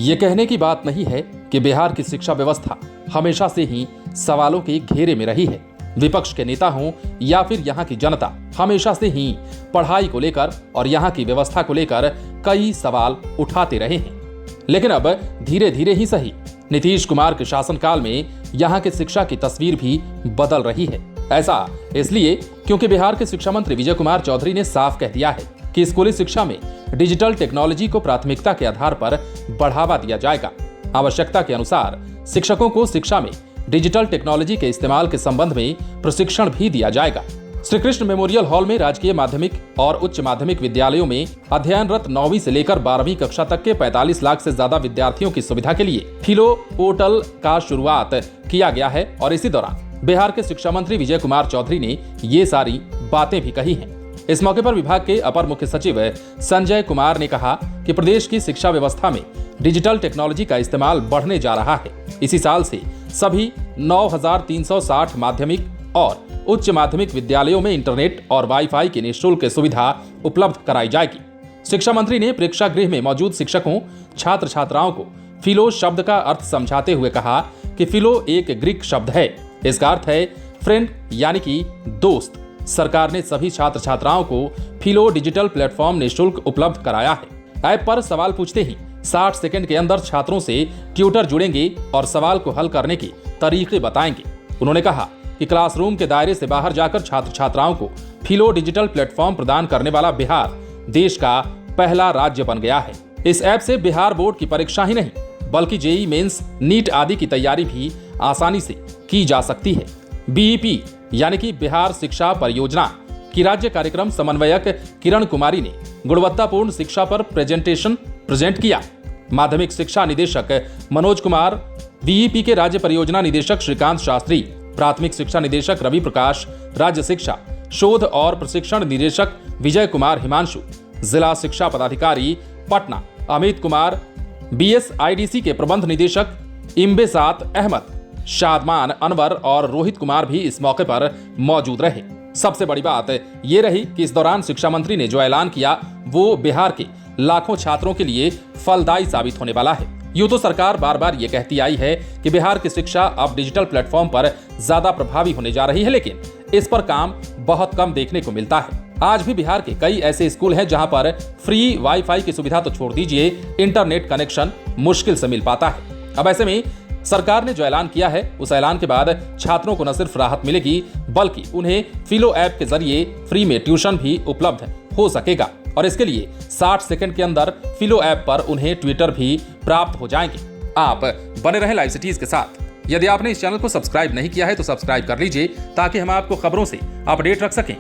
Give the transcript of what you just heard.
ये कहने की बात नहीं है कि बिहार की शिक्षा व्यवस्था हमेशा से ही सवालों के घेरे में रही है। विपक्ष के नेता हों या फिर यहाँ की जनता हमेशा से ही पढ़ाई को लेकर और यहाँ की व्यवस्था को लेकर कई सवाल उठाते रहे हैं। लेकिन अब धीरे धीरे ही सही नीतीश कुमार के शासनकाल में यहाँ की शिक्षा की तस्वीर भी बदल रही है। ऐसा इसलिए क्योंकि बिहार के शिक्षा मंत्री विजय कुमार चौधरी ने साफ कह दिया है कि स्कूली शिक्षा में डिजिटल टेक्नोलॉजी को प्राथमिकता के आधार पर बढ़ावा दिया जाएगा। आवश्यकता के अनुसार शिक्षकों को शिक्षा में डिजिटल टेक्नोलॉजी के इस्तेमाल के संबंध में प्रशिक्षण भी दिया जाएगा। श्री कृष्ण मेमोरियल हॉल में राजकीय माध्यमिक और उच्च माध्यमिक विद्यालयों में अध्ययनरत 9वीं से लेकर 12वीं कक्षा तक के 45 लाख से ज्यादा विद्यार्थियों की सुविधा के लिए फिलो पोर्टल का शुरुआत किया गया है। और इसी दौरान बिहार के शिक्षा मंत्री विजय कुमार चौधरी ने ये सारी बातें भी कही हैं। इस मौके पर विभाग के अपर मुख्य सचिव संजय कुमार ने कहा कि प्रदेश की शिक्षा व्यवस्था में डिजिटल टेक्नोलॉजी का इस्तेमाल बढ़ने जा रहा है। इसी साल से सभी 9,360 माध्यमिक और उच्च माध्यमिक विद्यालयों में इंटरनेट और वाईफाई की निःशुल्क सुविधा उपलब्ध कराई जाएगी। शिक्षा मंत्री ने प्रेक्षागृह में मौजूद शिक्षकों छात्र छात्राओं को फिलो शब्द का अर्थ समझाते हुए कहा कि फिलो एक ग्रीक शब्द है। इसका अर्थ है फ्रेंड यानी कि दोस्त। सरकार ने सभी छात्र छात्राओं को फिलो डिजिटल प्लेटफॉर्म निःशुल्क उपलब्ध कराया है। ऐप पर सवाल पूछते ही 60 सेकंड के अंदर छात्रों से ट्यूटर जुड़ेंगे और सवाल को हल करने के तरीके बताएंगे। उन्होंने कहा कि क्लासरूम के दायरे से बाहर जाकर छात्र छात्राओं को फिलो डिजिटल प्लेटफॉर्म प्रदान करने वाला बिहार देश का पहला राज्य बन गया है। इस ऐप से बिहार बोर्ड की परीक्षा ही नहीं बल्कि जेईई मेंस, नीट आदि की तैयारी भी आसानी से की जा सकती है। बीईपी यानी कि बिहार शिक्षा परियोजना की राज्य कार्यक्रम समन्वयक किरण कुमारी ने गुणवत्तापूर्ण शिक्षा पर प्रेजेंट किया। माध्यमिक शिक्षा निदेशक मनोज कुमार, बीईपी के राज्य परियोजना निदेशक श्रीकांत शास्त्री, प्राथमिक शिक्षा निदेशक रवि प्रकाश, राज्य शिक्षा शोध और प्रशिक्षण निदेशक विजय कुमार हिमांशु, जिला शिक्षा पदाधिकारी पटना अमित कुमार, बीएसआईडीसी के प्रबंध निदेशक इम्बेसात अहमद, शादमान अनवर और रोहित कुमार भी इस मौके पर मौजूद रहे। सबसे बड़ी बात ये रही कि इस दौरान शिक्षा मंत्री ने जो ऐलान किया वो बिहार के लाखों छात्रों के लिए फलदायी साबित होने वाला है। यूं तो सरकार बार बार ये कहती आई है कि बिहार की शिक्षा अब डिजिटल प्लेटफॉर्म पर ज्यादा प्रभावी होने जा रही है, लेकिन इस पर काम बहुत कम देखने को मिलता है। आज भी बिहार के कई ऐसे स्कूल हैं जहां पर फ्री वाईफाई की सुविधा तो छोड़ दीजिए, इंटरनेट कनेक्शन मुश्किल से मिल पाता है। अब ऐसे में सरकार ने जो ऐलान किया है उस ऐलान के बाद छात्रों को न सिर्फ राहत मिलेगी बल्कि उन्हें फिलो ऐप के जरिए फ्री में ट्यूशन भी उपलब्ध हो सकेगा। और इसके लिए 60 सेकंड के अंदर फिलो ऐप पर उन्हें ट्विटर भी प्राप्त हो जाएंगे। आप बने रहें लाइव सिटीज के साथ। यदि आपने इस चैनल को सब्सक्राइब नहीं किया है तो सब्सक्राइब कर लीजिए ताकि हम आपको खबरों से अपडेट रख सकें।